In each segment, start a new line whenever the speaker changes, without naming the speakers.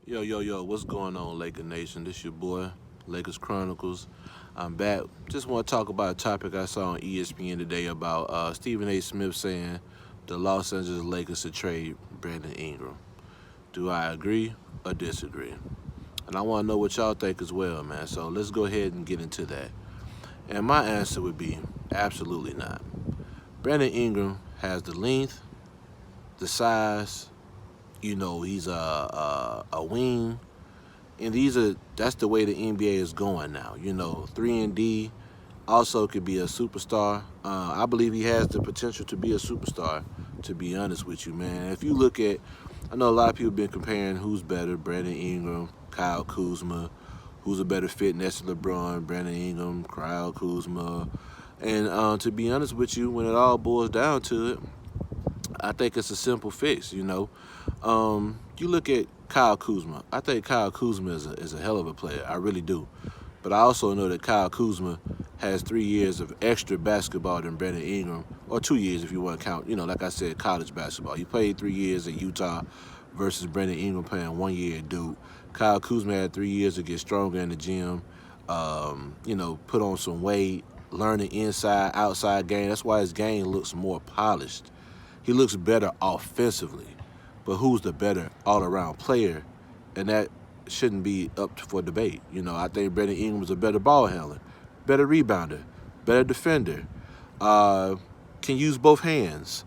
Yo, yo, yo, what's going on, Laker Nation? This your boy, Lakers Chronicles. I'm back. Just want to talk about a topic I saw on ESPN today about Stephen A. Smith saying the Los Angeles Lakers should trade Brandon Ingram. Do I agree or disagree? And I want to know what y'all think as well, man. So let's go ahead and get into that. And my answer would be absolutely not. Brandon Ingram has the length, the size. He's a wing, and that's the way the NBA is going now. 3 and D also could be a superstar. I believe he has the potential to be a superstar. To be honest with you, man, if you look at, I know a lot of people have been comparing who's better, Brandon Ingram, Kyle Kuzma, who's a better fit next to LeBron, Brandon Ingram, Kyle Kuzma, and to be honest with you, when it all boils down to it, I think it's a simple fix. You look at Kyle Kuzma. I think Kyle Kuzma is a hell of a player. I really do. But I also know that Kyle Kuzma has 3 years of extra basketball than Brandon Ingram, or 2 years if you want to count, like I said, college basketball. He played 3 years at Utah versus Brandon Ingram playing 1 year at Duke. Kyle Kuzma had 3 years to get stronger in the gym, put on some weight, learn the inside, outside game. That's why his game looks more polished. He looks better offensively, but who's the better all-around player? And that shouldn't be up for debate. I think Brandon Ingram was a better ball handler, better rebounder, better defender, can use both hands.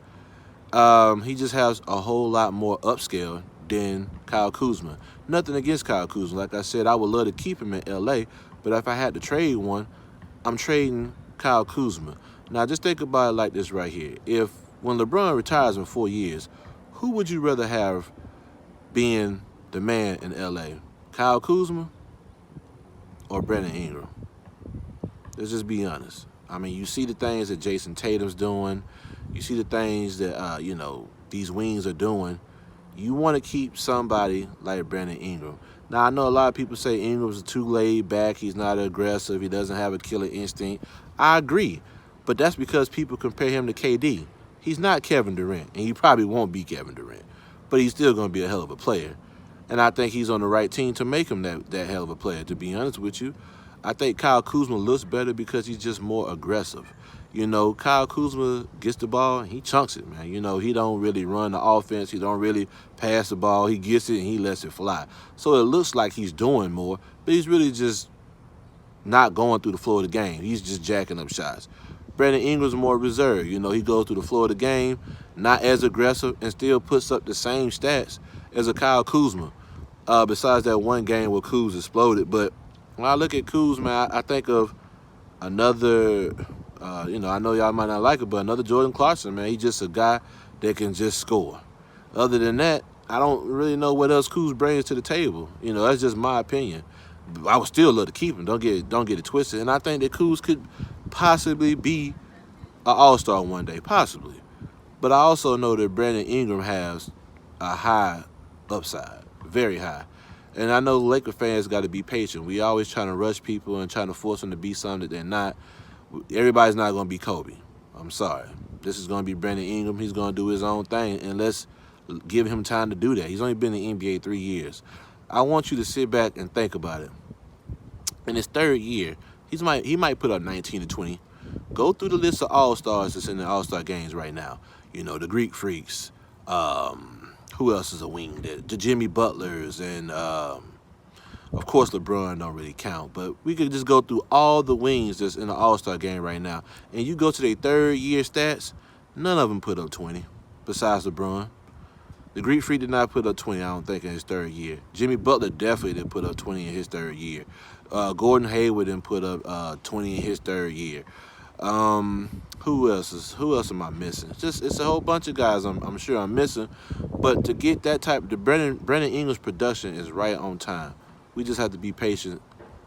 He just has a whole lot more upscale than Kyle Kuzma. Nothing against Kyle Kuzma. Like I said, I would love to keep him in LA, but if I had to trade one, I'm trading Kyle Kuzma. Now, just think about it like this right here. If when LeBron retires in 4 years, who would you rather have being the man in LA? Kyle Kuzma or Brandon Ingram? Let's just be honest. I mean, you see the things that Jason Tatum's doing. You see the things that, these wings are doing. You want to keep somebody like Brandon Ingram. Now, I know a lot of people say Ingram's too laid back. He's not aggressive. He doesn't have a killer instinct. I agree. But that's because people compare him to KD. He's not Kevin Durant, and he probably won't be Kevin Durant. But he's still going to be a hell of a player. And I think he's on the right team to make him that hell of a player, to be honest with you. I think Kyle Kuzma looks better because he's just more aggressive. Kyle Kuzma gets the ball, and he chunks it, man. He don't really run the offense. He don't really pass the ball. He gets it, and he lets it fly. So it looks like he's doing more, but he's really just not going through the flow of the game. He's just jacking up shots. Brandon Ingram's more reserved. He goes through the flow of the game, not as aggressive, and still puts up the same stats as a Kyle Kuzma. Besides that one game where Kuz exploded. But when I look at Kuz, man, I think of another, I know y'all might not like it, but another Jordan Clarkson, man. He's just a guy that can just score. Other than that, I don't really know what else Kuz brings to the table. That's just my opinion. I would still love to keep him. Don't get it twisted. And I think that Kuz could possibly be an all-star one day, possibly. But I also know that Brandon Ingram has a high upside, very high. And I know Laker fans got to be patient. We always trying to rush people and trying to force them to be something that they're not. Everybody's not going to be Kobe. I'm sorry. This is going to be Brandon Ingram. He's going to do his own thing, and let's give him time to do that. He's only been in the NBA 3 years. I want you to sit back and think about it. In his third year, he might put up 19 to 20. Go through the list of all-stars that's in the all-star games right now. The Greek Freaks. Who else is a wing? The Jimmy Butlers, and of course LeBron don't really count. But we could just go through all the wings that's in the all-star game right now. And you go to their third-year stats, none of them put up 20 besides LeBron. The Greek Freak did not put up 20, I don't think, in his third year. Jimmy Butler definitely didn't put up 20 in his third year. Gordon Hayward didn't put up 20 in his third year. Who else am I missing? It's a whole bunch of guys I'm sure I'm missing. But to get that type, the Brandon Ingram's production is right on time. We just have to be patient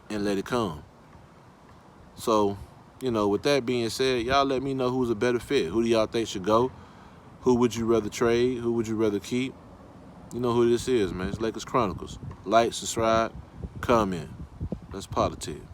and let it come. So, with that being said, y'all let me know who's a better fit. Who do y'all think should go? Who would you rather trade? Who would you rather keep? You know who this is, man. It's Lakers Chronicles. Like, subscribe, comment. That's politics.